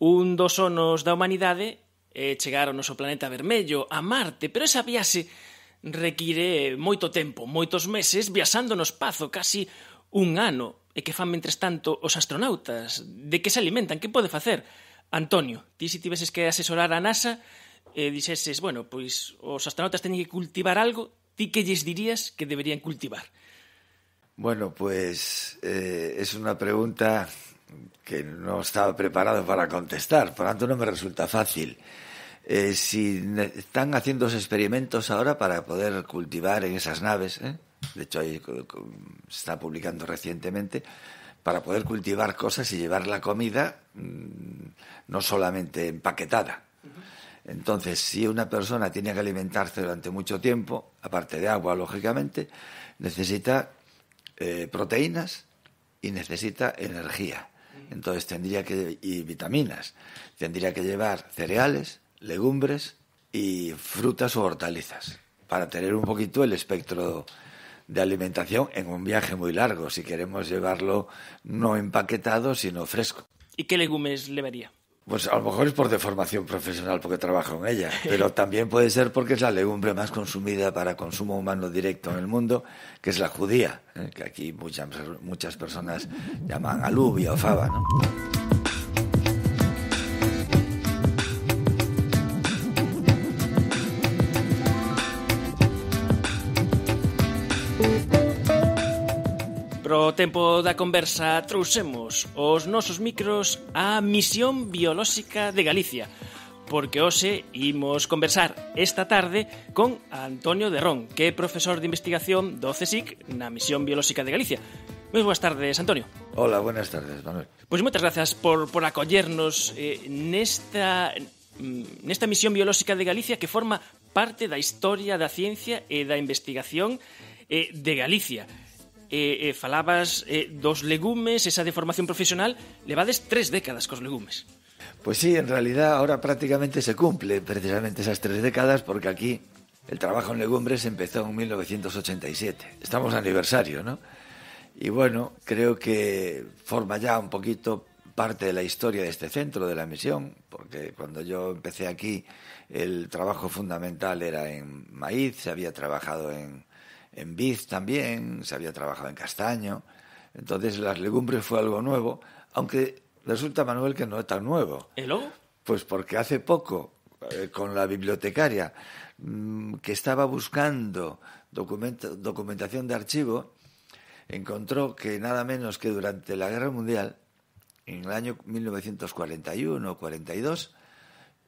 Un dos sonos da humanidade é chegar ao noso planeta vermello, a Marte, pero esa viaxe require moito tempo, moitos meses, viaxando no espazo, casi un ano. E que fan, mentres tanto, os astronautas? De que se alimentan? Que pode facer? Antonio, ti se tiveses que asesorar a NASA e dixeses, bueno, pois os astronautas teñen que cultivar algo, ti que lles dirías que deberían cultivar? Bueno, pues es una pregunta que no estaba preparado para contestar, por tanto no me resulta fácil. Si están haciendo experimentos ahora para poder cultivar en esas naves, de hecho ahí se está publicando recientemente, para poder cultivar cosas y llevar la comida no solamente empaquetada. Entonces, si una persona tiene que alimentarse durante mucho tiempo, aparte de agua, lógicamente, necesita proteínas y necesita energía. Entonces y vitaminas. Tendría que llevar cereales, legumbres y frutas o hortalizas para tener un poquito el espectro de alimentación en un viaje muy largo, si queremos llevarlo no empaquetado, sino fresco. ¿Y qué legumes levaría? Pues a lo mejor es por deformación profesional porque trabajo en ella, pero también puede ser porque es la legumbre más consumida para consumo humano directo en el mundo, que es la judía, que aquí muchas personas llaman alubia o fava, ¿no? Pro tempo da conversa trouxemos os nosos micros á Misión Biolóxica de Galicia, porque hoxe imos conversar esta tarde con Antonio Derrón, que é profesor de investigación do CSIC na Misión Biolóxica de Galicia. Moi boas tardes, Antonio. Hola, buenas tardes, Manuel. Pois moitas grazas por acollernos nesta Misión Biolóxica de Galicia que forma parte da historia da ciencia e da investigación de Galicia. Falabas dos legumes, esa de formación profesional, levades 3 décadas cos legumes. Pues sí, en realidad ahora prácticamente se cumple precisamente esas 3 décadas porque aquí el trabajo en legumbres empezó en 1987. Estamos aniversario, ¿no? Y bueno, creo que forma ya un poquito parte de la historia de este centro, de la misión, porque cuando yo empecé aquí el trabajo fundamental era en maíz, se había trabajado en vid también, se había trabajado en castaño. Entonces las legumbres fue algo nuevo, aunque resulta, Manuel, que no es tan nuevo. ¿Y luego? Pues porque hace poco, con la bibliotecaria que estaba buscando documentación de archivo, encontró que nada menos que durante la Guerra Mundial, en el año 1941 o 42,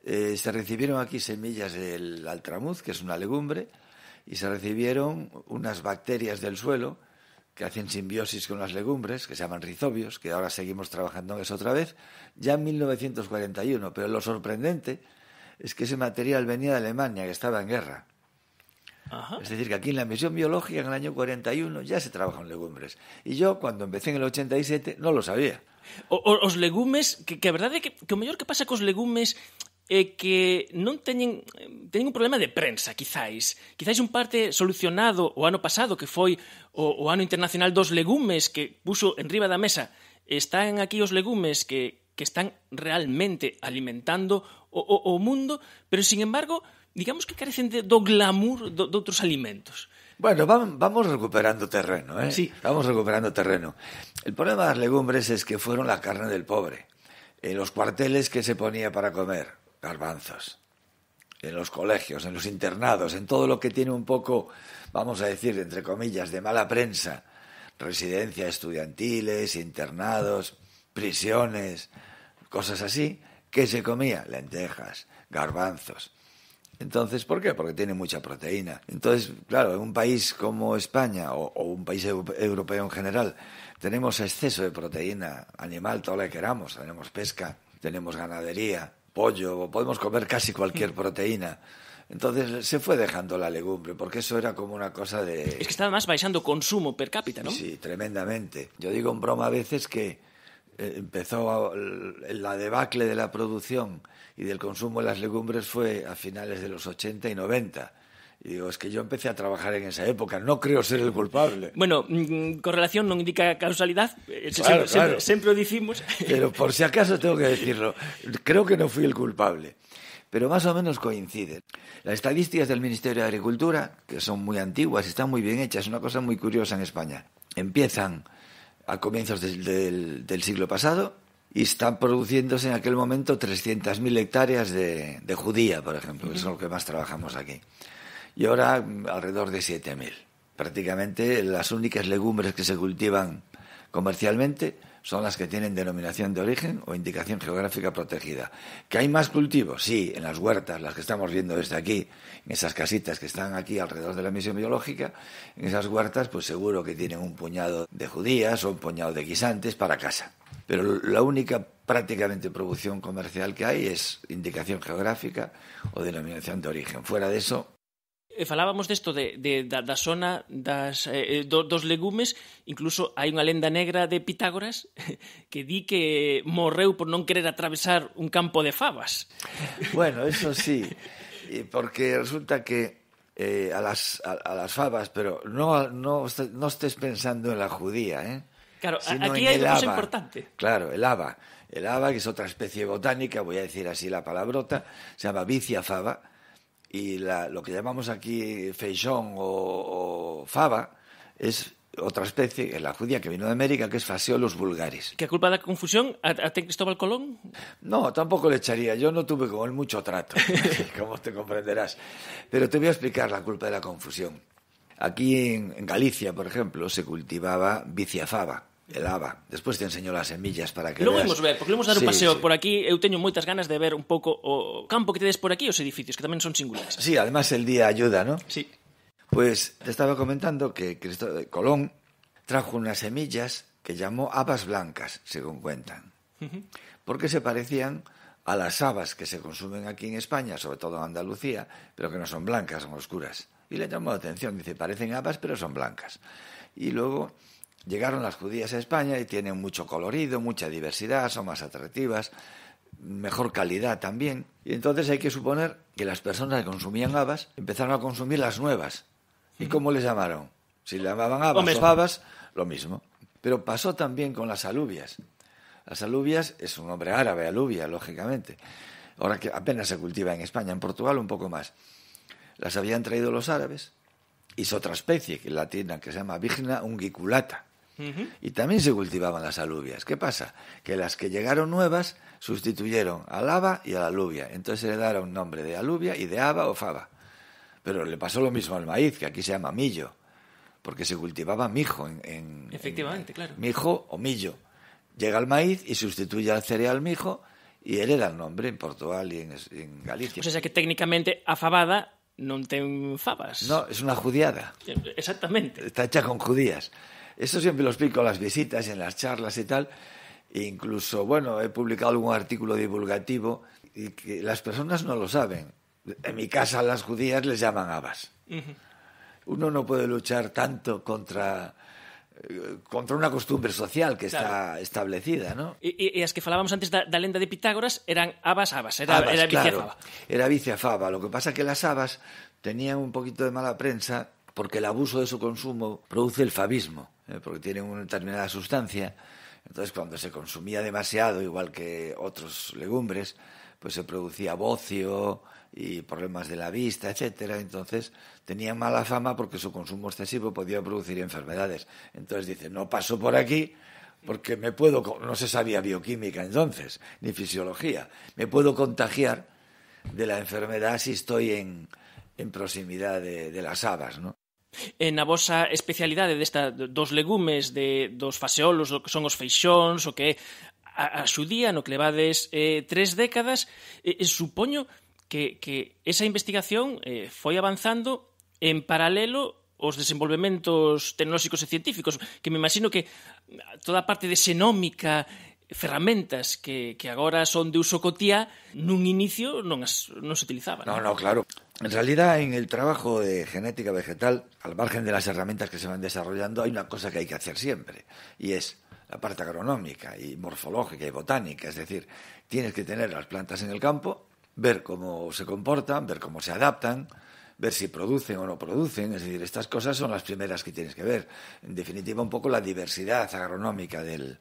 se recibieron aquí semillas del altramuz, que es una legumbre, y se recibieron unas bacterias del suelo que hacen simbiosis con las legumbres, que se llaman rizobios, que ahora seguimos trabajando en eso otra vez, ya en 1941. Pero lo sorprendente es que ese material venía de Alemania, que estaba en guerra. Ajá. Es decir, que aquí en la misión biológica, en el año 41, ya se trabaja en legumbres. Y yo, cuando empecé en el 87, no lo sabía. Os legumes, que a verdade é que o mellor que pasa cos legumes é que non teñen un problema de prensa, quizáis un parte solucionado o ano pasado, que foi o ano internacional dos legumes, que puso en riba da mesa. Están aquí os legumes que están realmente alimentando o mundo, pero, sin embargo, digamos que carecen do glamour de outros alimentos. Bueno, vamos recuperando terreno, ¿eh? Sí. Vamos recuperando terreno. El problema de las legumbres es que fueron la carne del pobre. En los cuarteles que se ponía para comer, garbanzos. En los colegios, en los internados, en todo lo que tiene un poco, vamos a decir, entre comillas, de mala prensa. Residencias estudiantiles, internados, prisiones, cosas así. ¿Qué se comía? Lentejas, garbanzos. Entonces, ¿por qué? Porque tiene mucha proteína. Entonces, claro, en un país como España o un país europeo en general, tenemos exceso de proteína animal, todo lo que queramos. Tenemos pesca, tenemos ganadería, pollo, podemos comer casi cualquier proteína. Entonces se fue dejando la legumbre, porque eso era como una cosa de... Es que estaba más baixando consumo per cápita, ¿no? Sí, tremendamente. Yo digo en broma a veces que empezó la debacle de la producción y del consumo de las legumbres fue a finales de los 80 y 90. Y digo, es que yo empecé a trabajar en esa época, no creo ser el culpable. Bueno, correlación non indica causalidad, Claro. sempre o dicimos. Pero por si acaso tengo que decirlo, creo que no fui el culpable, pero más o menos coinciden. Las estadísticas del Ministerio de Agricultura, que son muy antiguas, están muy bien hechas, es una cosa muy curiosa en España. Empiezan a comienzos del siglo pasado y están produciéndose en aquel momento 300.000 hectáreas de judía, por ejemplo, que es lo que más trabajamos aquí. Y ahora alrededor de 7.000. Prácticamente las únicas legumbres que se cultivan comercialmente son las que tienen denominación de origen o indicación geográfica protegida. ¿Que hay más cultivos? Sí, en las huertas, las que estamos viendo desde aquí, en esas casitas que están aquí alrededor de la misión biológica, en esas huertas pues seguro que tienen un puñado de judías o un puñado de guisantes para casa. Pero la única prácticamente producción comercial que hay es indicación geográfica o denominación de origen. Fuera de eso... Falábamos desto da zona dos legumes, incluso hai unha lenda negra de Pitágoras que di que morreu por non querer atravesar un campo de fabas. Bueno, eso sí, porque resulta que a las fabas, pero no estés pensando en la judía, Claro, sino aquí en hai el unha cosa haba. importante. Claro, el haba, que es otra especie botánica, voy a decir así la palabrota, se llama vicia faba. Y lo que llamamos aquí feixón o fava es otra especie, la judía que vino de América, que es Phaseolus vulgaris. Que a culpa da confusión a ten Cristóbal Colón? No, tampoco le echaría. Yo no tuve con él mucho trato, como te comprenderás. Pero te voy a explicar la culpa de la confusión. Aquí en Galicia, por ejemplo, se cultivaba vicia fava, el haba. Despois te enseño las semillas para que Logo veas. imos ver, porque imos dar un paseo por aquí. Eu teño moitas ganas de ver un pouco o campo que tedes por aquí e os edificios, que tamén son singulares. Sí, además el día ayuda, ¿no? Sí. Pues te estaba comentando que Colón trajo unas semillas que llamó habas blancas, según cuentan, porque se parecían a las habas que se consumen aquí en España, sobre todo en Andalucía, pero que no son blancas, son oscuras. Y le llamó la atención, dice, parecen habas, pero son blancas. Y luego llegaron las judías a España y tienen mucho colorido, mucha diversidad, son más atractivas, mejor calidad también. Y entonces hay que suponer que las personas que consumían habas empezaron a consumir las nuevas. ¿Y cómo les llamaron? Si le llamaban habas o habas, lo mismo. Pero pasó también con las alubias. Las alubias es un nombre árabe, alubia, lógicamente. Ahora que apenas se cultiva en España, en Portugal un poco más. Las habían traído los árabes y es otra especie que latina que se llama Vigna unguiculata. Y también se cultivaban las alubias. ¿Qué pasa? Que las que llegaron nuevas sustituyeron al haba y a la alubia. Entonces se le daron un nombre de alubia y de haba o fava. Pero le pasó lo mismo al maíz, que aquí se llama millo, porque se cultivaba mijo Efectivamente, claro. Mijo o millo. Llega el maíz y sustituye al cereal mijo y hereda el nombre en Portugal y en Galicia. O sea, que técnicamente a fabada non ten fabas. No, es una judiada. Exactamente. Está hecha con judías. Eso siempre lo explico en las visitas, en las charlas y tal. E incluso, bueno, he publicado algún artículo divulgativo y que las personas no lo saben. En mi casa las judías les llaman habas. Uno no puede luchar tanto contra una costumbre social que está establecida, ¿no? E as que falábamos antes da lenda de Pitágoras eran habas, era vicia fava. Era vicia fava. Lo que pasa es que las habas tenían un poquito de mala prensa porque el abuso de su consumo produce el favismo, porque tienen una determinada sustancia. Entonces, cuando se consumía demasiado, igual que otros legumbres, pues se producía bocio y problemas de la vista, etcétera. Entonces, tenían mala fama porque su consumo excesivo podía producir enfermedades. Entonces, dice, no paso por aquí porque no se sabía bioquímica entonces, ni fisiología. Me puedo contagiar de la enfermedad si estoy en proximidad de las habas, ¿no? Na vosa especialidade dos legumes, dos faseolos, o que son os feixóns, o que é a xudía, no que levades 3 décadas, supoño que esa investigación foi avanzando en paralelo aos desenvolvementos tecnolóxicos e científicos, que me imagino que toda a parte de xenómica, ferramentas que agora son de uso cotiá, nun inicio non se utilizaban. No, claro. En realidad, en el trabajo de genética vegetal, al margen de las herramientas que se van desarrollando, hay una cosa que hay que hacer siempre, y es la parte agronómica y morfológica y botánica. Es decir, tienes que tener las plantas en el campo, ver cómo se comportan, ver cómo se adaptan, ver si producen o no producen. Es decir, estas cosas son las primeras que tienes que ver. En definitiva, un poco la diversidad agronómica del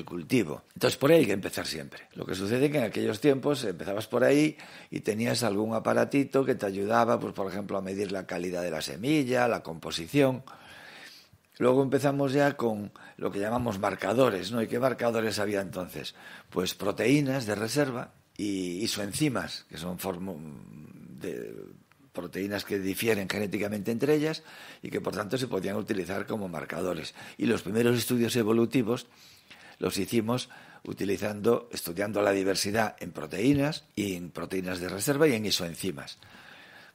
cultivo. Entonces, por ahí hay que empezar siempre. Lo que sucede es que en aquellos tiempos empezabas por ahí y tenías algún aparatito que te ayudaba, pues, por ejemplo, a medir la calidad de la semilla, la composición. Luego empezamos ya con lo que llamamos marcadores, ¿no? ¿Y qué marcadores había entonces? Pues proteínas de reserva y isoenzimas, que son proteínas que difieren genéticamente entre ellas y que por tanto se podían utilizar como marcadores. Y los primeros estudios evolutivos los hicimos estudiando la diversidad en proteínas y en proteínas de reserva y en isoenzimas.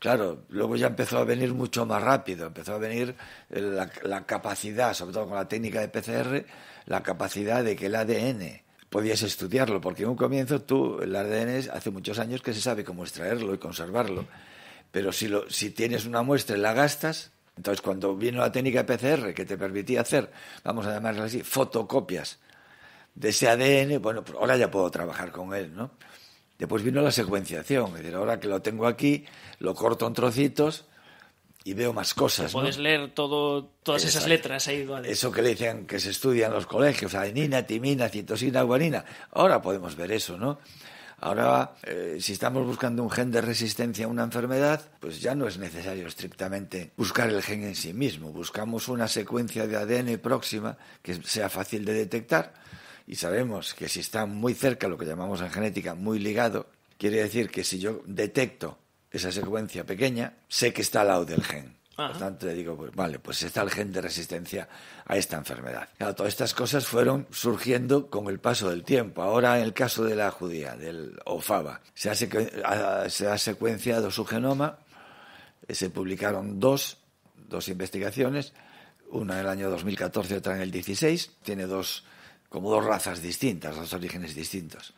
Claro, luego ya empezó a venir mucho más rápido, empezó a venir la capacidad, sobre todo con la técnica de PCR, la capacidad de que el ADN podías estudiarlo, porque en un comienzo el ADN hace muchos años que se sabe cómo extraerlo y conservarlo, pero si tienes una muestra y la gastas, entonces cuando vino la técnica de PCR que te permitía hacer, vamos a llamarla así, fotocopias de ese ADN, bueno, pues ahora ya puedo trabajar con él, ¿no? Después vino la secuenciación, es decir, ahora que lo tengo aquí, lo corto en trocitos y veo más cosas, ¿no? Puedes leer todas esas letras ahí. ¿Vale? Eso que le dicen que se estudia en los colegios, adenina, timina, citosina, guanina, ahora podemos ver eso, ¿no? Ahora, si estamos buscando un gen de resistencia a una enfermedad, pues ya no es necesario estrictamente buscar el gen en sí mismo, buscamos una secuencia de ADN próxima que sea fácil de detectar. Y sabemos que si está muy cerca, lo que llamamos en genética muy ligado, quiere decir que si yo detecto esa secuencia pequeña, sé que está al lado del gen. Ajá. Por tanto, le digo, pues vale, pues está el gen de resistencia a esta enfermedad. Claro, todas estas cosas fueron surgiendo con el paso del tiempo. Ahora, en el caso de la judía, del OFABA, se ha secuenciado su genoma, se publicaron dos investigaciones, una en el año 2014 y otra en el 16, tiene como dos razas distintas, dos orígenes distintos.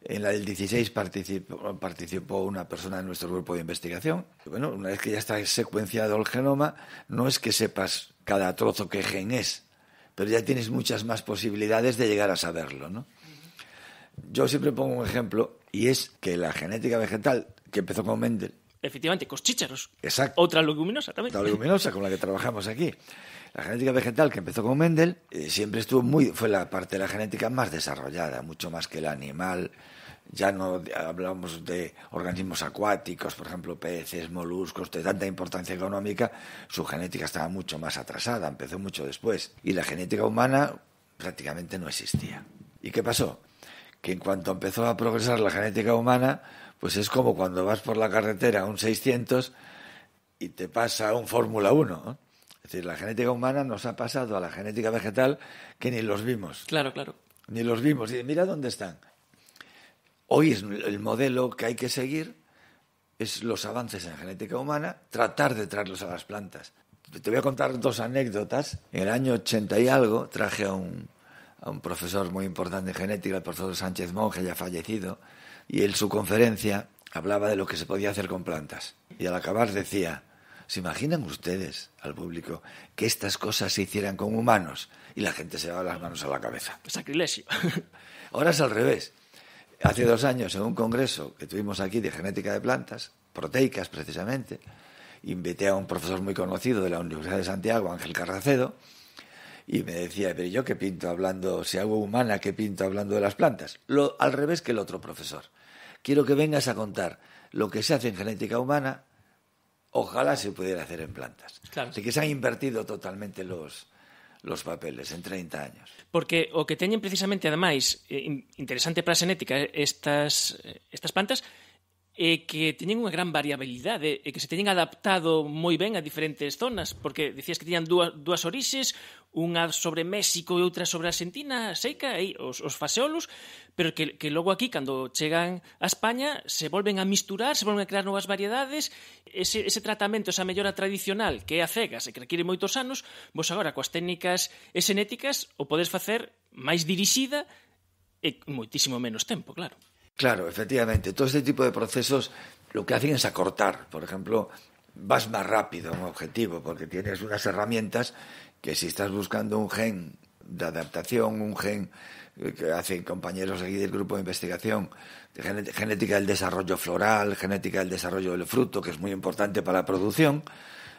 En la del 16 participó una persona de nuestro grupo de investigación. Bueno, una vez que ya está secuenciado el genoma, no es que sepas cada trozo qué gen es, pero ya tienes muchas más posibilidades de llegar a saberlo, ¿no? Yo siempre pongo un ejemplo, y es que la genética vegetal, que empezó con Mendel... Efectivamente, cos chícharos. Exacto. Outra leguminosa tamén. La leguminosa, con la que trabajamos aquí. La genética vegetal, que empezó con Mendel, siempre fue la parte de la genética más desarrollada, mucho más que la animal. Ya no hablamos de organismos acuáticos, por ejemplo, peces, moluscos, de tanta importancia económica. Su genética estaba mucho más atrasada, empezó mucho después. Y la genética humana prácticamente no existía. ¿Y qué pasó? Que en cuanto empezó a progresar la genética humana, pues es como cuando vas por la carretera a un 600 y te pasa un Fórmula 1, ¿no? Es decir, la genética humana nos ha pasado a la genética vegetal que ni los vimos. Claro, claro. Ni los vimos. Y mira dónde están. Hoy es el modelo que hay que seguir, es los avances en genética humana, tratar de traerlos a las plantas. Te voy a contar dos anécdotas. En el año 80 y algo traje a un profesor muy importante en genética, el profesor Sánchez Monge, ya fallecido, y en su conferencia hablaba de lo que se podía hacer con plantas. Y al acabar decía... ¿Se imaginan ustedes, al público, que estas cosas se hicieran con humanos? Y la gente se lleva las manos a la cabeza. Sacrilegio. Ahora es al revés. Hace 2 años, en un congreso que tuvimos aquí de genética de plantas, proteicas precisamente, invité a un profesor muy conocido de la Universidad de Santiago, Ángel Carracedo, y me decía, pero ¿yo qué pinto hablando, si hago humana, qué pinto hablando de las plantas? Al revés que el otro profesor. Quiero que vengas a contar lo que se hace en genética humana. Ojalá se pudiera hacer en plantas. Claro. Así que se han invertido totalmente los papeles en 30 años. Porque o que teñen precisamente, ademais, interesante para a xenética estas plantas, é que teñen unha gran variabilidade e que se teñen adaptado moi ben a diferentes zonas, porque dicías que tiñan dúas orixes, unha sobre México e outra sobre Argentina, seica, aí os faseolos, pero que logo aquí, cando chegan a España, se volven a misturar, se volven a crear novas variedades, ese tratamento, esa mellora tradicional que é a cegas e que requiere moitos anos, vos agora coas técnicas e xenéticas o podes facer máis dirixida e moitísimo menos tempo, claro. Claro, efectivamente. Todo este tipo de procesos lo que hacen es acortar. Por ejemplo, vas más rápido a un objetivo porque tienes unas herramientas que si estás buscando un gen de adaptación, un gen que hacen compañeros aquí del grupo de investigación, de genética del desarrollo floral, genética del desarrollo del fruto, que es muy importante para la producción.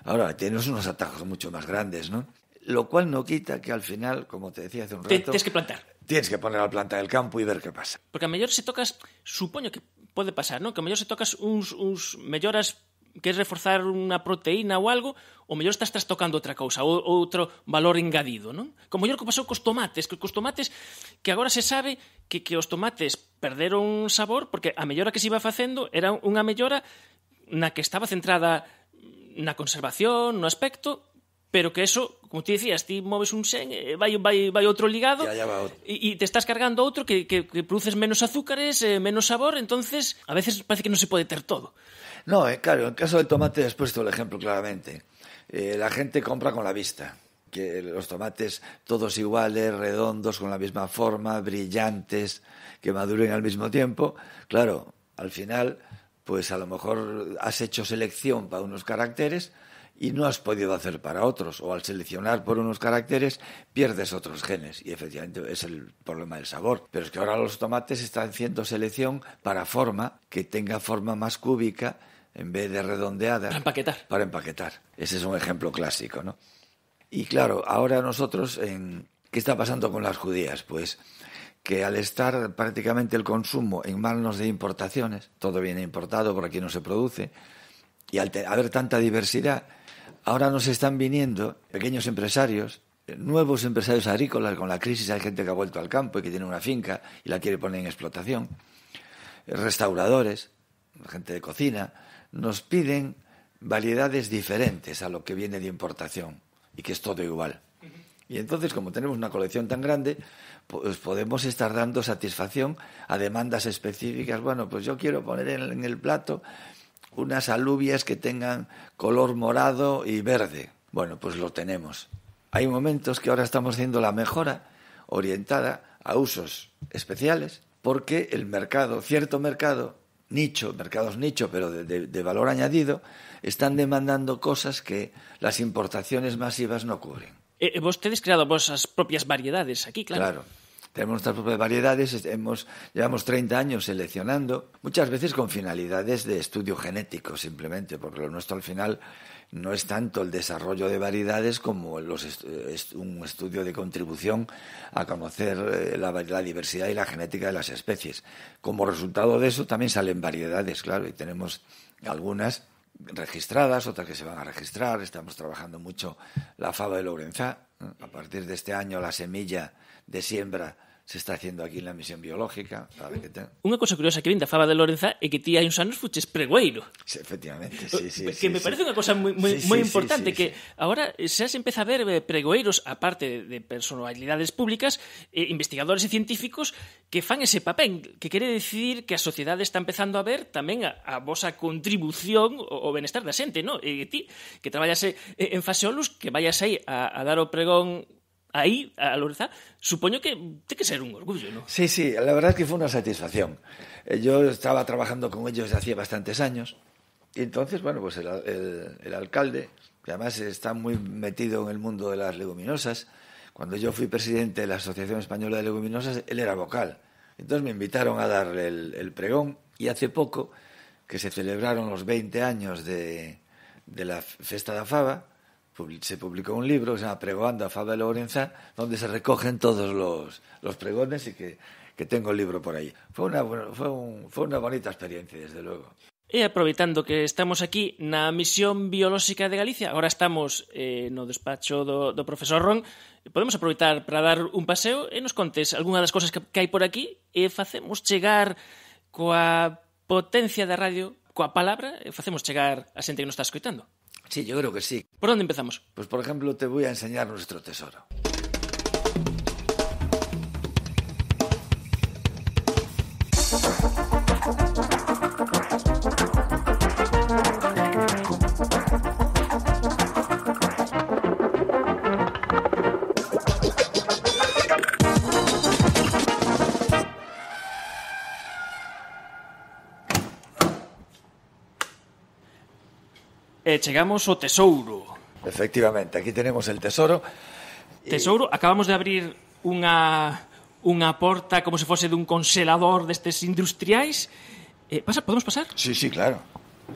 Ahora, tienes unos atajos mucho más grandes, ¿no? Lo cual no quita que al final, como te decía hace un rato... Tienes que plantar. Tienes que poner a planta del campo e ver que pasa. Porque a mellor se tocas, supoño que pode pasar, non? Que a mellor se tocas uns melloras, queres reforzar unha proteína ou algo, ou mellor estás trastocando outra cousa, ou outro valor engadido, non? Como mellor que pasou cos tomates, que agora se sabe que os tomates perderon sabor, porque a mellora que se iba facendo era unha mellora na que estaba centrada na conservación, no aspecto, pero que eso, como ti decías, ti moves un xen, vai outro ligado e te estás cargando outro que produces menos azúcares, menos sabor, entonces a veces parece que non se pode ter todo. No, claro, en el caso del tomate has puesto el ejemplo claramente. La gente compra con la vista, que los tomates todos iguales, redondos, con la misma forma, brillantes, que maduren al mismo tiempo. Claro, al final, pues a lo mejor has hecho selección para unos caracteres y no has podido hacer para otros, o al seleccionar por unos caracteres pierdes otros genes, y efectivamente es el problema del sabor. Pero es que ahora los tomates están haciendo selección para forma, que tenga forma más cúbica en vez de redondeada. Para empaquetar. Ese es un ejemplo clásico, ¿no? Y claro, ahora nosotros, ¿qué está pasando con las judías? Pues que al estar prácticamente el consumo en manos de importaciones, todo viene importado, por aquí no se produce, y al haber tanta diversidad, ahora nos están viniendo pequeños empresarios, nuevos empresarios agrícolas. Con la crisis hay gente que ha vuelto al campo y que tiene una finca y la quiere poner en explotación. Restauradores, gente de cocina, nos piden variedades diferentes a lo que viene de importación y que es todo igual. Y entonces, como tenemos una colección tan grande, pues podemos estar dando satisfacción a demandas específicas. Bueno, pues yo quiero poner en el plato unas alubias que tengan color morado y verde. Bueno, pues lo tenemos. Hay momentos que ahora estamos haciendo la mejora orientada a usos especiales, porque el mercado, cierto mercado, mercados nicho, pero de valor añadido, están demandando cosas que las importaciones masivas no cubren. Vos tedes creado vosas propias variedades aquí, claro. Claro. Tenemos nuestras propias variedades, llevamos 30 años seleccionando, muchas veces con finalidades de estudio genético simplemente, porque lo nuestro al final no es tanto el desarrollo de variedades como un estudio de contribución a conocer la diversidad y la genética de las especies. Como resultado de eso también salen variedades, claro, y tenemos algunas registradas, otras que se van a registrar. Estamos trabajando mucho la fava de Lourenzá. A partir de este año la semilla de siembra se está haciendo aquí en la misión biológica. Unha cosa curiosa que vin da fava de Lourenzá é que ti hai uns anos fuches pregoeiro. Sí, efectivamente, sí. Que me parece unha cosa moi importante, que agora xa se empeza a ver pregoeiros, aparte de personalidades públicas, investigadores e científicos que fan ese papel, que quere dicir que a sociedade está empezando a ver tamén a vosa contribución ao benestar da xente, non? E ti, que traballas en Faseolus, que vayas aí a dar o pregón ahí, a Lourenzá, supoño que tiene que ser un orgullo, ¿no? Sí, la verdad es que fue una satisfacción. Yo estaba trabajando con ellos desde hacía bastantes años, y entonces, bueno, pues el alcalde, que además está muy metido en el mundo de las leguminosas, cuando yo fui presidente de la Asociación Española de Leguminosas, él era vocal. Entonces me invitaron a darle el pregón, y hace poco, que se celebraron los 20 años de la Festa da Fava, se publicó un libro que se llama Pregoando a Fava de Lourenzá, donde se recogen todos los pregones, y que tengo el libro por ahí. Fue una bonita experiencia, desde luego. E aproveitando que estamos aquí na Misión Biolóxica de Galicia, agora estamos no despacho do profesor Ron, podemos aproveitar para dar un paseo e nos contes algunha das cosas que hai por aquí, e facemos chegar coa potencia da radio, coa palabra, e facemos chegar a xente que nos está escoitando. Sí, yo creo que sí. ¿Por dónde empezamos? Pues, por ejemplo, te voy a enseñar nuestro tesoro. Chegamos ao tesouro. Efectivamente, aquí tenemos el tesoro. Tesouro, acabamos de abrir unha unha porta como se fose dun congelador destes industriais. Podemos pasar? Sí, claro.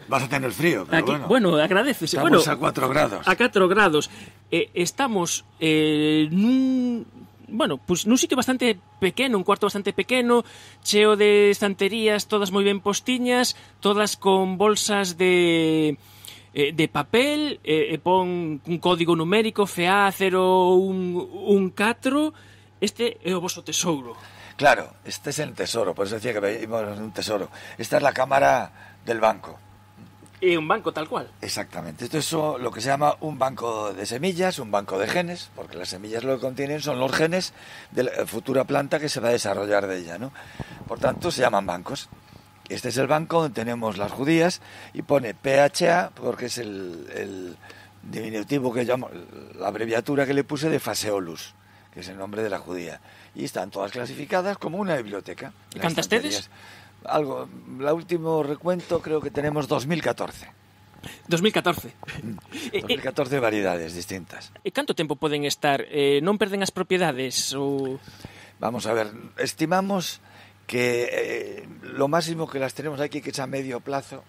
Vas a tener frío, pero aquí, bueno, agradecese. Estamos a 4 grados. A 4 grados. Estamos nun sitio bastante pequeno, un cuarto bastante pequeno, cheo de estanterías, todas moi ben postiñas, todas con bolsas de papel, pon un código numérico FA0114. Este é o vosso tesouro. Claro, este es el tesoro, por eso decía que veíamos un tesoro. Esta es la cámara del banco. Un banco tal cual. Exactamente. Esto es lo que se llama un banco de semillas, un banco de genes, porque las semillas lo que contienen son los genes de la futura planta que se va a desarrollar de ella, ¿no? Por tanto, se llaman bancos. Este es el banco donde tenemos las judías y pone PHA porque es el diminutivo que llamo, la abreviatura que le puse de Phaseolus, que es el nombre de la judía. Y están todas clasificadas como una biblioteca. ¿Cantas tedes? Algo, el último recuento creo que tenemos 2014. 2014. 2014 variedades distintas. Canto tempo poden estar? Non perden as propiedades? Ou... Vamos a ver, estimamos que lo máximo que las tenemos aquí, que es a medio plazo,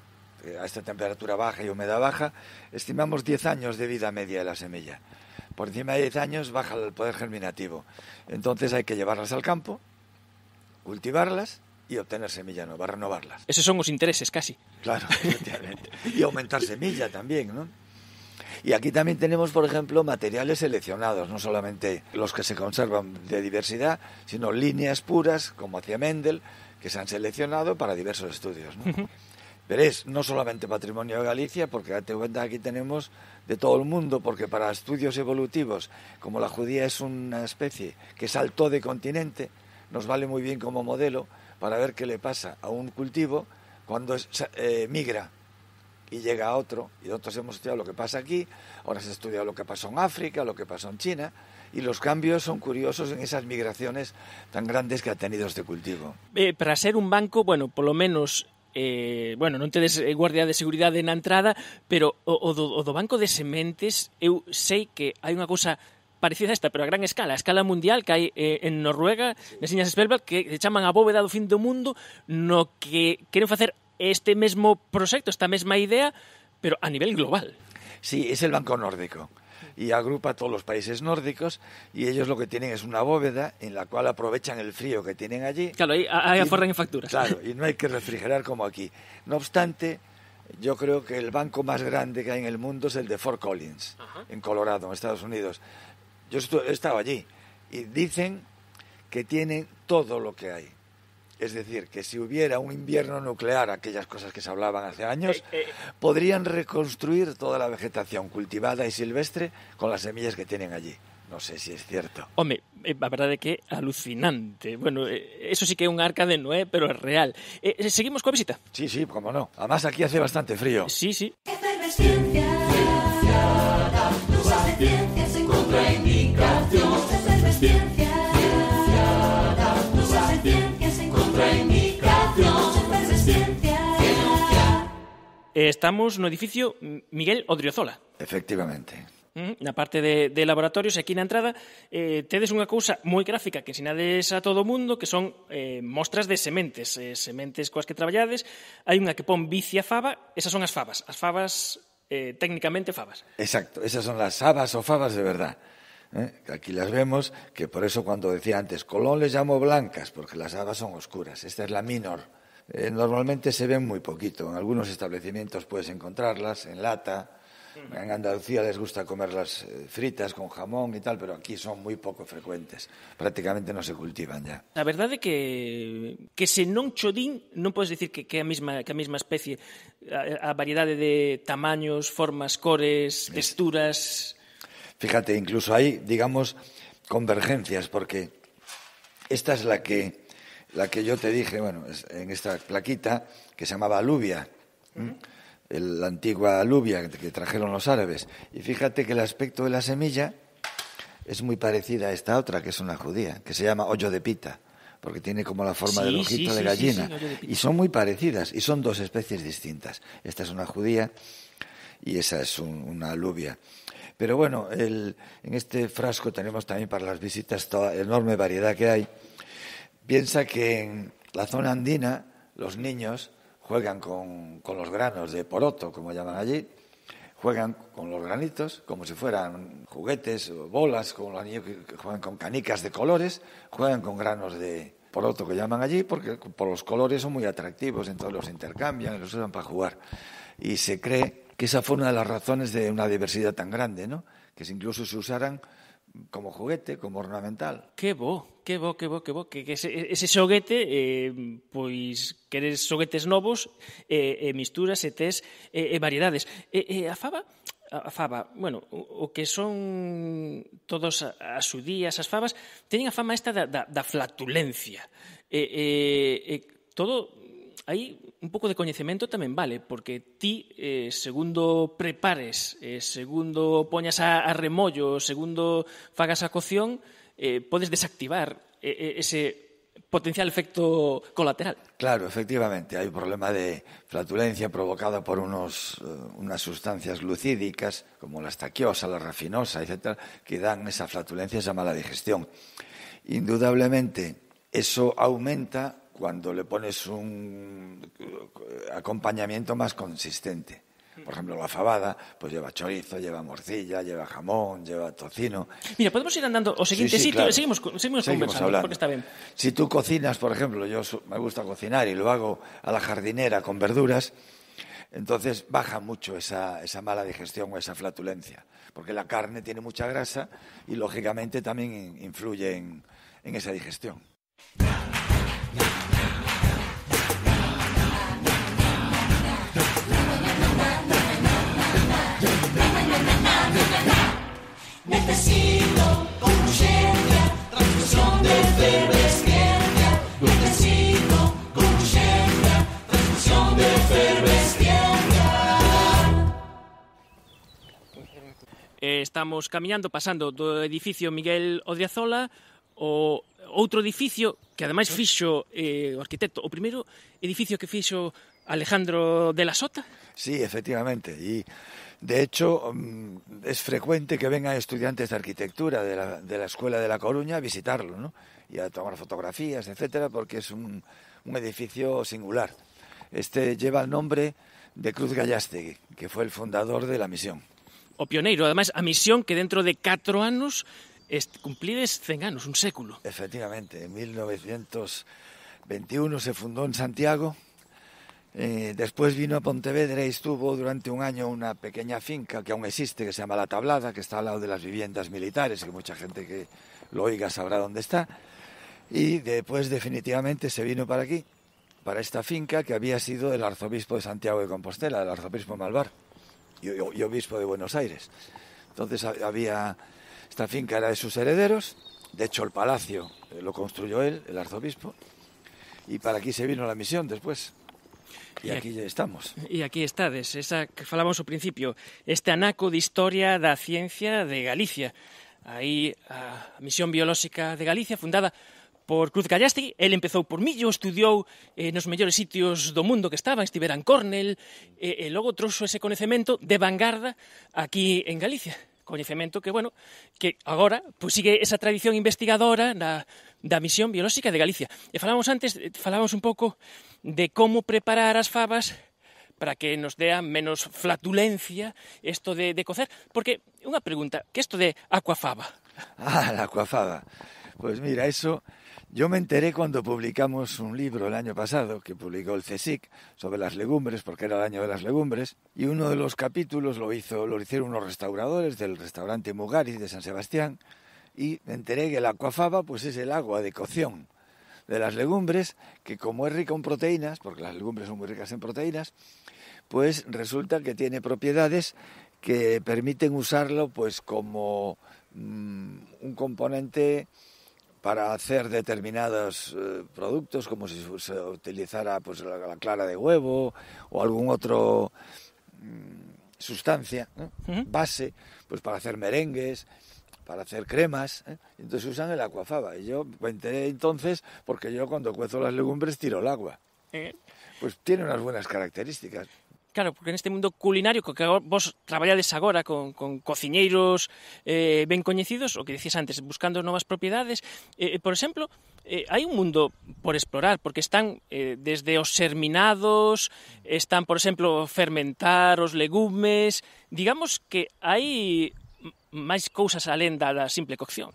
a esta temperatura baja y humedad baja, estimamos 10 años de vida media de la semilla. Por encima de 10 años baja el poder germinativo. Entonces hay que llevarlas al campo, cultivarlas y obtener semilla nueva, renovarlas. Esos son os intereses, casi. Claro, efectivamente. Y aumentar semilla también, ¿no? Y aquí también tenemos, por ejemplo, materiales seleccionados, no solamente los que se conservan de diversidad, sino líneas puras, como hacía Mendel, que se han seleccionado para diversos estudios, ¿no? Pero es no solamente patrimonio de Galicia, porque date cuenta que aquí tenemos de todo el mundo, porque para estudios evolutivos, como la judía es una especie que saltó de continente, nos vale muy bien como modelo para ver qué le pasa a un cultivo cuando migra y llega a otro. Y nosotros hemos estudiado lo que pasa aquí, ahora se ha estudiado lo que pasó en África, lo que pasó en China, y los cambios son curiosos en esas migraciones tan grandes que ha tenido este cultivo. Para ser un banco, bueno, polo menos... non tedes guardia de seguridade na entrada, pero o do banco de sementes eu sei que hai unha cousa parecida a esta, pero a gran escala, a escala mundial que hai en Noruega, nas Illas Svalbard, que se chaman a bóveda do fin do mundo, no que queren facer este mesmo proxecto, esta mesma idea, pero a nivel global. Sí, es el banco nórdico y agrupa a todos los países nórdicos y ellos lo que tienen es una bóveda en la cual aprovechan el frío que tienen allí. Claro, ahí aforran en facturas. Claro, y no hay que refrigerar como aquí. No obstante, yo creo que el banco más grande que hay en el mundo es el de Fort Collins, en Colorado, en Estados Unidos. Yo he estado allí y dicen que tienen todo lo que hay. Es decir, que si hubiera un invierno nuclear, aquellas cosas que se hablaban hace años, podrían reconstruir toda la vegetación cultivada y silvestre con las semillas que tienen allí. No sé si es cierto. Home, a verdade é que é alucinante. Bueno, eso sí que é un arca de Noé, pero é real. Seguimos coa visita? Sí, como no. Además aquí hace bastante frío. Sí. Efervesciencia, dúas de ciencias en contraindicación. Efervesciencia, dúas de ciencias en contraindicación. Efervesciencia. Estamos no edificio Miguel Odriozola. Efectivamente. Na parte de laboratorios, aquí na entrada tedes unha cousa moi gráfica que ensinades a todo o mundo, que son mostras de sementes, sementes coas que traballades. Hai unha que pon vicia fava, esas son as favas técnicamente favas. Exacto, esas son las habas o favas de verdad. Aquí las vemos, que por eso cuando decía antes, Colón les llamó blancas, porque las habas son oscuras. Esta es la minor. Normalmente se ven muy poquito, en algunos establecimientos puedes encontrarlas, en lata. En Andalucía les gusta comerlas fritas con jamón y tal, pero aquí son muy poco frecuentes. Prácticamente no se cultivan ya. A verdade é que se non cho din, non podes dicir que é a mesma especie, a variedade de tamaños, formas, cores, texturas... Fíjate, incluso hay, digamos, convergencias, porque esta es la que yo te dije, bueno, en esta plaquita que se llamaba alubia, la antigua alubia que trajeron los árabes. Y fíjate que el aspecto de la semilla es muy parecida a esta otra, que es una judía, que se llama hoyo de pita, porque tiene como la forma del ojito de gallina. Y son muy parecidas, y son dos especies distintas. Esta es una judía y esa es una alubia. Pero bueno, en este frasco tenemos también para las visitas toda la enorme variedad que hay. Piensa que en la zona andina los niños juegan con los granos de poroto, como llaman allí, juegan con los granitos como si fueran juguetes o bolas, como los niños que juegan con canicas de colores, juegan con granos de poroto que llaman allí, porque por los colores son muy atractivos, entonces los intercambian y los usan para jugar. Y se cree que esa fue una de las razones de una diversidad tan grande, ¿no? Que incluso se usaran como juguete, como ornamental. Que bo, que ese xoguete, pois, queres xoguetes novos, misturas e tes variedades. A faba, bueno, o que son todos as xudías, as fabas, teñen a fama esta da flatulencia. Todo, aí un pouco de coñecemento tamén vale, porque ti, segundo prepares, segundo poñas a remollo, segundo fagas a cocción, podes desactivar ese potencial efecto colateral. Claro, efectivamente, hay un problema de flatulencia provocada por unas sustancias glucídicas, como la estaquiosa, la rafinosa, etcétera, que dan esa flatulencia, esa mala digestión. Indudablemente, eso aumenta cuando le pones un acompañamiento más consistente. Por ejemplo, la fabada pues lleva chorizo, lleva morcilla, lleva jamón, lleva tocino. Mira, podemos ir andando ao seguinte sitio, claro. seguimos conversando, porque está ben. Si tú cocinas, por ejemplo, me gusta cocinar y lo hago a la jardinera con verduras, entonces baja mucho esa mala digestión o esa flatulencia, porque la carne tiene mucha grasa y lógicamente también influye en esa digestión. Necesito con urgencia transfusión de efervescencia. Necesito con urgencia transfusión de efervescencia. Estamos camiñando, pasando do edificio Miguel Odriazola o outro edificio que ademais fixo o arquitecto, o primeiro edificio que fixo Alejandro de la Sota. Sí, efectivamente, y de hecho es frecuente que vengan estudiantes de arquitectura de la Escuela de La Coruña a visitarlo, ¿no? Y a tomar fotografías, etcétera, porque es un edificio singular. Este lleva el nombre de Cruz Gallastegui, que fue el fundador de la misión. O pioneiro, ademais, a misión que dentro de 4 anos cumplides 100 anos, un século. Efectivamente, en 1921 se fundó en Santiago. Después vino a Pontevedra y estuvo durante un año una pequeña finca que aún existe, que se llama La Tablada, que está al lado de las viviendas militares, que mucha gente que lo oiga sabrá dónde está. Y después definitivamente se vino para aquí, para esta finca que había sido del arzobispo de Santiago de Compostela, del arzobispo Malvar y obispo de Buenos Aires. Entonces esta finca era de sus herederos, de hecho el palacio lo construyó él, el arzobispo, y para aquí se vino la misión después. E aquí estamos. E aquí estades, esa que falamos ao principio, este anaco de historia da ciencia de Galicia. Aí a Misión Biolóxica de Galicia, fundada por Cruz Gallastegui. Ele empezou por Millo, estudiou nos mellores sitios do mundo que estivera en Cornell, e logo trouxo ese coñecemento de vanguarda aquí en Galicia. Coñecemento que, bueno, que agora pois sigue esa tradición investigadora da Misión Biolóxica de Galicia. E falábamos un pouco de como preparar as fabas para que nos dea menos flatulencia isto de cocer. Porque, unha pregunta, que isto de aquafaba? Ah, la aquafaba. Pues mira, eso yo me enteré cuando publicamos un libro el año pasado, que publicó el CSIC, sobre las legumbres, porque era el año de las legumbres, y uno de los capítulos lo hicieron unos restauradores del restaurante Mugari de San Sebastián, y me enteré que la aquafaba pues es el agua de cocción de las legumbres, que como es rica en proteínas, porque las legumbres son muy ricas en proteínas, pues resulta que tiene propiedades que permiten usarlo pues como un componente para hacer determinados productos, como si se utilizara pues la clara de huevo o algún otro sustancia, ¿no? Base, pues para hacer merengues, para hacer cremas, ¿eh? Entonces usan el aquafaba. Y yo me enteré entonces, porque yo cuando cuezo las legumbres tiro el agua. Pues tiene unas buenas características. Claro, porque neste mundo culinario, que vos traballades agora con cociñeiros ben coñecidos, o que dicías antes, buscando novas propiedades, por exemplo, hai un mundo por explorar, porque están desde os serminados, están, por exemplo, fermentar os legumes, digamos que hai máis cousas alén da simple cocción.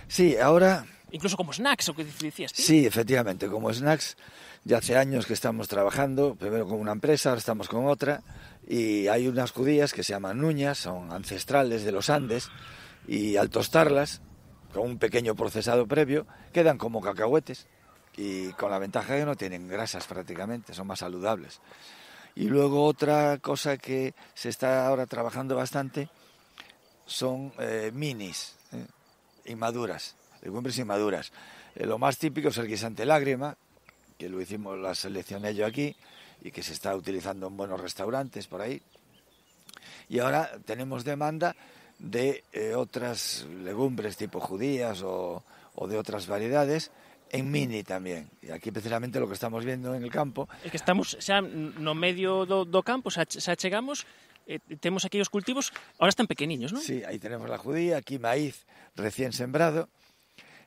Sí, ahora... Incluso como snacks, o que dicías tú. Sí, efectivamente, como snacks, ya hace años que estamos trabajando, primero con una empresa, ahora estamos con otra, y hay unas judías que se llaman nuñas, son ancestrales de los Andes, y al tostarlas, con un pequeño procesado previo, quedan como cacahuetes, y con la ventaja de que no tienen grasas prácticamente, son más saludables. Y luego otra cosa que se está ahora trabajando bastante son minis, inmaduras, legumbres inmaduras. Lo más típico es el guisante lágrima, que la seleccioné yo aquí y que se está utilizando en buenos restaurantes por ahí. Y ahora tenemos demanda de otras legumbres tipo judías o de otras variedades en mini tamén. E aquí precisamente lo que estamos viendo en el campo... É que estamos xa no medio do campo, xa chegamos, temos aquí os cultivos, ahora están pequeniños, non? Sí, ahí tenemos la judía, aquí maíz recién sembrado,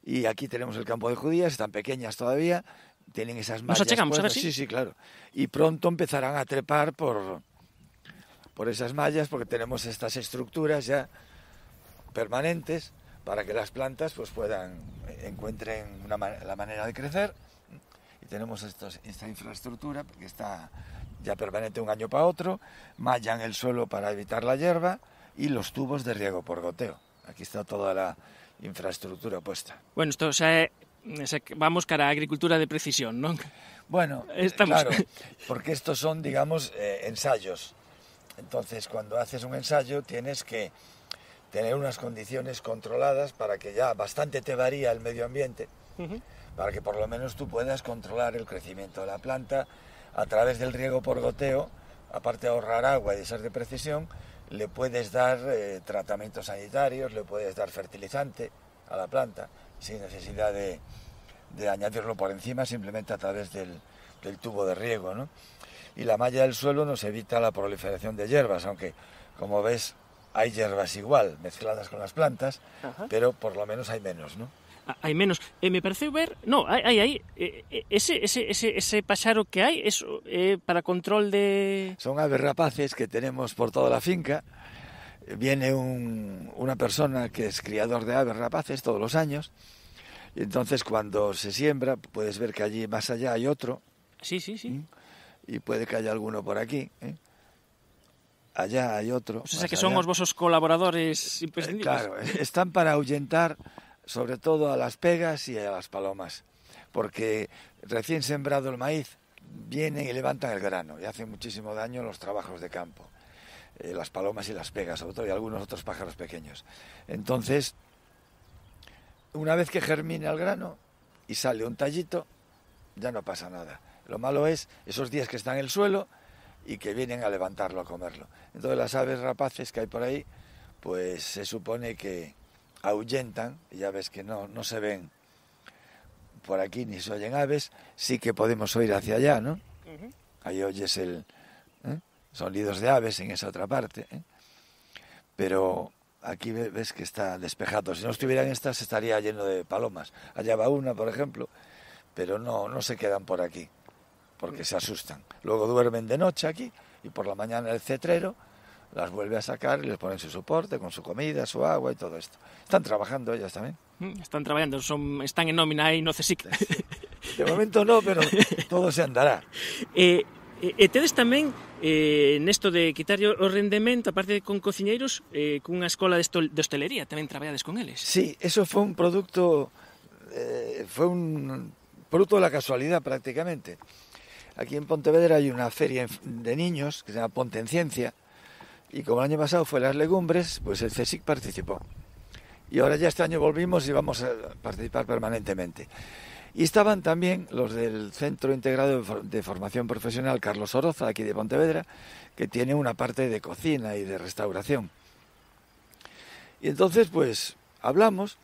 y aquí tenemos el campo de judías, están pequeñas todavía, tienen esas mallas. Nos achegamos, a ver si... Sí, claro. Y pronto empezarán a trepar por esas mallas, porque tenemos estas estructuras ya permanentes para que las plantas pues encuentren la manera de crecer. Y tenemos esta infraestructura que está ya permanente un año para otro, mallan el suelo para evitar la hierba y los tubos de riego por goteo. Aquí está toda la infraestructura puesta. Bueno, isto xa vamos cara a agricultura de precisión, non? Bueno, claro, porque estos son, digamos, ensayos. Entonces, cuando haces un ensayo tienes que tener unas condiciones controladas para que ya bastante te varía el medio ambiente, para que por lo menos tú puedas controlar el crecimiento de la planta a través del riego por goteo. Aparte de ahorrar agua y de ser de precisión, le puedes dar tratamientos sanitarios, le puedes dar fertilizante a la planta sin necesidad de añadirlo por encima, simplemente a través del tubo de riego, ¿no? Y la malla del suelo nos evita la proliferación de hierbas, aunque, como ves, hay hierbas igual, mezcladas con las plantas, pero por lo menos hay menos, ¿no? Hai menos. Me pareceu ver... No, hai ese paxaro que hai, eso, para control de... Son aves rapaces que tenemos por toda la finca. Viene una persona que es criador de aves rapaces todos los años, y entonces cuando se siembra puedes ver que allí más allá hay otro. Sí. Y puede que haya alguno por aquí, Allá hay otro. O sea, que son os vosos colaboradores imprescindibles. Claro, están para ahuyentar sobre todo a las pegas y a las palomas, porque recién sembrado el maíz vienen y levantan el grano y hacen muchísimo daño en los trabajos de campo, las palomas y las pegas sobre todo, y algunos otros pájaros pequeños. Entonces, una vez que germina el grano y sale un tallito, ya no pasa nada. Lo malo es esos días que está en el suelo y que vienen a levantarlo, a comerlo. Entonces las aves rapaces que hay por ahí, pues se supone que ahuyentan, y ya ves que no se ven por aquí ni se oyen aves, sí que podemos oír hacia allá, ¿no? Ahí oyes sonidos de aves en esa otra parte, pero aquí ves que está despejado. Si no estuvieran estas estaría lleno de palomas. Allá va una, por ejemplo, pero no se quedan por aquí, porque se asustan. Luego duermen de noche aquí y por la mañana el cetrero las vuelve a sacar y les ponen su soporte con su comida, su agua y todo esto. Están trabajando ellas también. Están traballando, están en nómina aí no CSIC. De momento no, pero todo se andará. E tedes tamén nesto de quitar o rendemento, aparte con cociñeiros, cunha escola de hostelería, tamén traballades con eles. Sí, eso fue un producto de la casualidad prácticamente. Aquí en Pontevedra hay una feria de niños que se llama Ponte en Ciencia, y como el año pasado fue las legumbres, pues el CSIC participó. Y ahora ya este año volvimos y vamos a participar permanentemente. Y estaban también los del Centro Integrado de Formación Profesional Carlos Oroza, aquí de Pontevedra, que tiene una parte de cocina y de restauración. Y entonces, pues, hablamos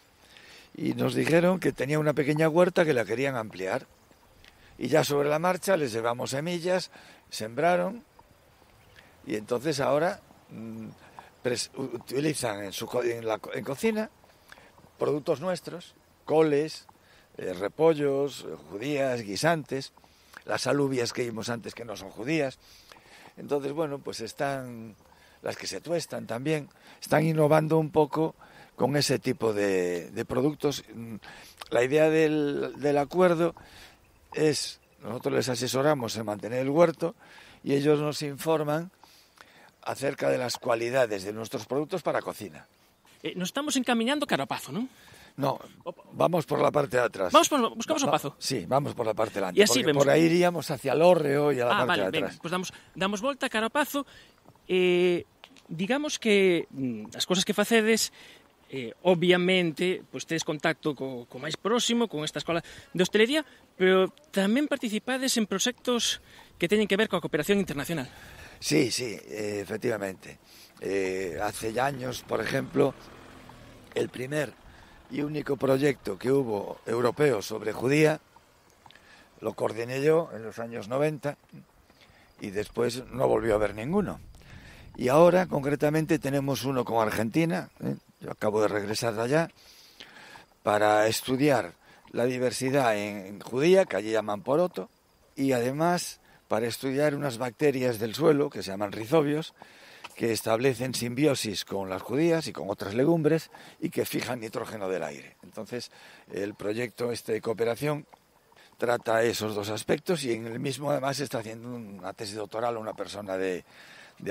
y nos dijeron que tenía una pequeña huerta que la querían ampliar. Y ya sobre la marcha les llevamos semillas, sembraron, y entonces ahora utilizan en cocina productos nuestros, coles, repollos, judías, guisantes, las alubias que vimos antes que no son judías. Entonces, bueno, pues están las que se tuestan también, están innovando un poco con ese tipo de productos. La idea del acuerdo es, nosotros les asesoramos en mantener el huerto y ellos nos informan acerca de las cualidades de nuestros productos para cocina. Nos estamos encaminando cara a Pazo, ¿no? No, vamos por la parte de atrás. Buscamos o Pazo. Sí, vamos por la parte de delante, E así porque vemos. por aí iríamos hacia el hórreo e a la parte vale, de atrás. Pues damos volta cara a Pazo. Digamos que as cosas que facedes, obviamente, pues tedes contacto co máis próximo, con esta escola de hostelería, pero tamén participades en proxectos que teñen que ver coa cooperación internacional. Sí, efectivamente. Hace ya años, por ejemplo, el primer y único proyecto que hubo europeo sobre judía lo coordiné yo en los años 90 y después no volvió a haber ninguno. Y ahora, concretamente, tenemos uno con Argentina, yo acabo de regresar de allá, para estudiar la diversidad en judía, que allí llaman poroto, y además para estudiar unas bacterias del suelo, que se llaman rizobios, que establecen simbiosis con las judías y con otras legumbres y que fijan nitrógeno del aire. Entonces, el proyecto de cooperación trata esos dos aspectos y en el mismo, además, está haciendo una tesis doctoral una persona de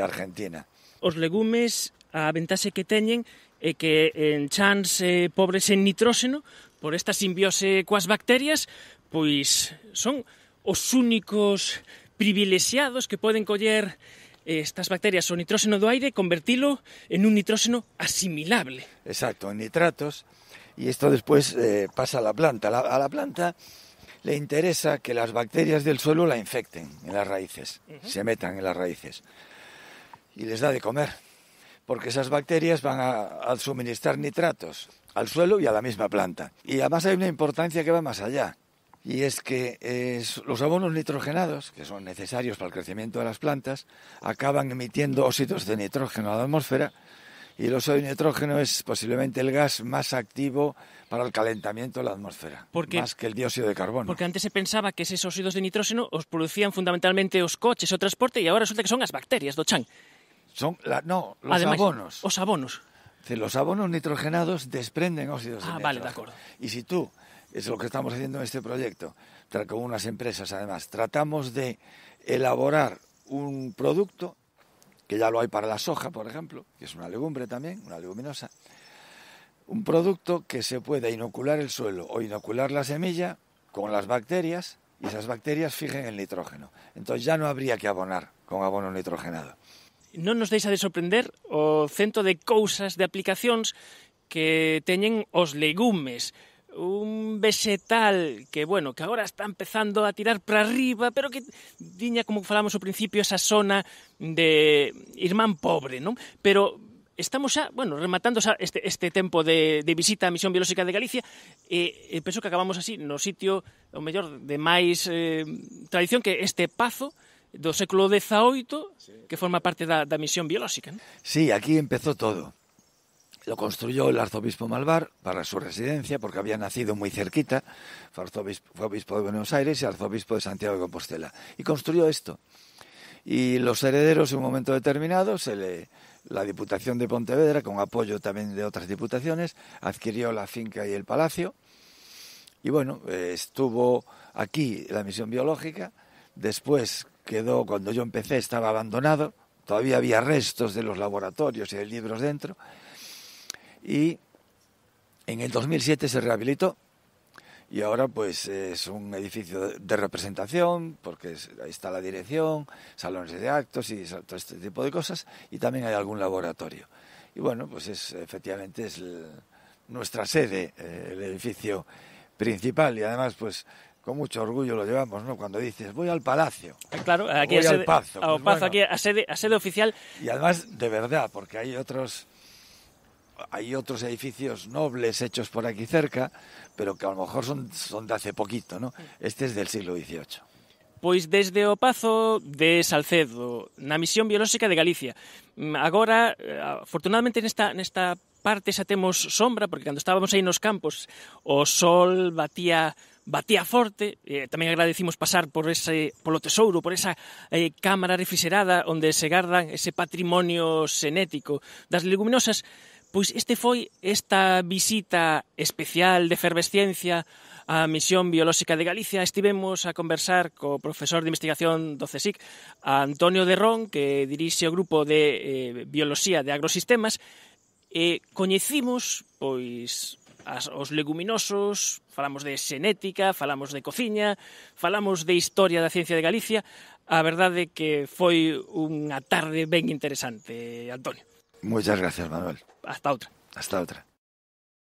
Argentina. Os legumes, a ventaxe que teñen é que en chans pobres en nitróxeno, por esta simbiose coas bacterias, pois son os únicos privilexiados que poden coller estas bacterias o nitróxeno do aire e convertilo en un nitróxeno asimilable. Exacto, en nitratos, y esto después pasa a la planta. A la planta le interesa que las bacterias del suelo la infecten en las raíces, se metan en las raíces, y les da de comer, porque esas bacterias van a suministrar nitratos al suelo y a la misma planta. Y además hay una importancia que va más allá. Y es que los abonos nitrogenados, que son necesarios para el crecimiento de las plantas, acaban emitiendo óxidos de nitrógeno a la atmósfera, y el óxido de nitrógeno es posiblemente el gas más activo para el calentamiento de la atmósfera, más que el dióxido de carbono. Porque antes se pensaba que esos óxidos de nitrógeno os producían fundamentalmente os coches, o transporte, e agora resulta que son as bacterias do chan. Los abonos. Os abonos. Los abonos nitrogenados desprenden óxidos de nitrógeno. Vale, de acuerdo. Y si tú, es lo que estamos haciendo en este proyecto, con unas empresas además, tratamos de elaborar un producto, que ya lo hay para la soja, por ejemplo, que es una legumbre también, una leguminosa, un producto que se pueda inocular el suelo o inocular la semilla con las bacterias, y esas bacterias fijen el nitrógeno. Entonces ya no habría que abonar con abono nitrogenado. Non nos deixa de sorprender o cento de cousas, de aplicacións que teñen os legumes. Un vegetal que, bueno, que agora está empezando a tirar para arriba, pero que tiña, como falamos ao principio, esa zona de irmán pobre, non? Pero estamos xa, bueno, rematando xa este tempo de visita á Misión Biolóxica de Galicia, e penso que acabamos así no sitio, o mellor, de máis tradición, que este Pazo do século XVIII, que forma parte da Misión Biolóxica, ¿no? Sí, aquí empezó todo. Lo construyó el arzobispo Malvar para su residencia, porque había nacido muy cerquita, fue obispo de Buenos Aires y arzobispo de Santiago de Compostela, y construyó esto. Y los herederos, en un momento determinado, la Diputación de Pontevedra, con apoyo también de otras diputaciones, adquirió la finca y el palacio, y bueno, estuvo aquí la Misión Biológica. Después quedó, cuando yo empecé, estaba abandonado, todavía había restos de los laboratorios y de libros dentro, y en el 2007 se rehabilitó, y ahora pues es un edificio de representación, porque ahí está la dirección, salones de actos y todo este tipo de cosas, y también hay algún laboratorio. Y bueno, pues efectivamente es nuestra sede, el edificio principal, y además pues con mucho orgullo lo llevamos, ¿no? Cuando dices, voy al Palacio, claro, aquí voy al Pazo. Ao Pazo, aquí a sede oficial. Y además, de verdad, porque hay otros edificios nobles hechos por aquí cerca, pero que a lo mejor son de hace poquito, ¿no? Este es del siglo XVIII. Pois desde o Pazo de Salcedo, na Misión Biolóxica de Galicia. Agora, afortunadamente nesta parte xa temos sombra, porque cando estábamos aí nos campos o sol batía forte. Tamén agradecimos pasar polo tesouro, por esa cámara refrigerada onde se gardan ese patrimonio xenético das leguminosas. Pois esta visita especial de efervesciencia á Misión Biolóxica de Galicia. Estivemos a conversar co profesor de investigación do CSIC, Antonio Derrón, que dirixe o grupo de Bioloxía de Agrosistemas, e coñecimos pois os leguminosos, falamos de xenética, falamos de cociña, falamos de historia da ciencia de Galicia. A verdade é que foi unha tarde ben interesante, Antonio. Muchas gracias, Manuel. Hasta outra. Hasta otra.